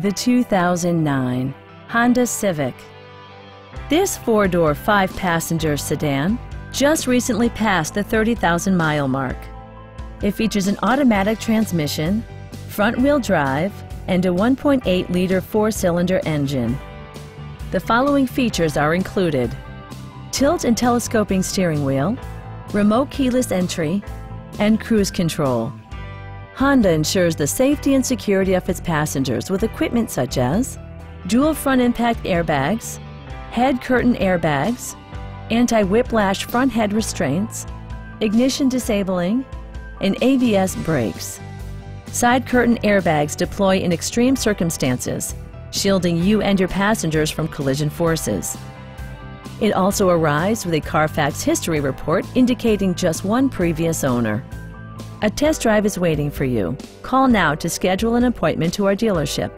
The 2009 Honda Civic. This four-door, five-passenger sedan just recently passed the 30,000-mile mark. It features an automatic transmission, front-wheel drive, and a 1.8-liter four-cylinder engine. The following features are included: tilt and telescoping steering wheel, remote keyless entry, and cruise control. Honda ensures the safety and security of its passengers with equipment such as dual front impact airbags, head curtain airbags, anti-whiplash front head restraints, ignition disabling, and ABS brakes. Side curtain airbags deploy in extreme circumstances, shielding you and your passengers from collision forces. It also arrives with a Carfax history report indicating just one previous owner. A test drive is waiting for you. Call now to schedule an appointment to our dealership.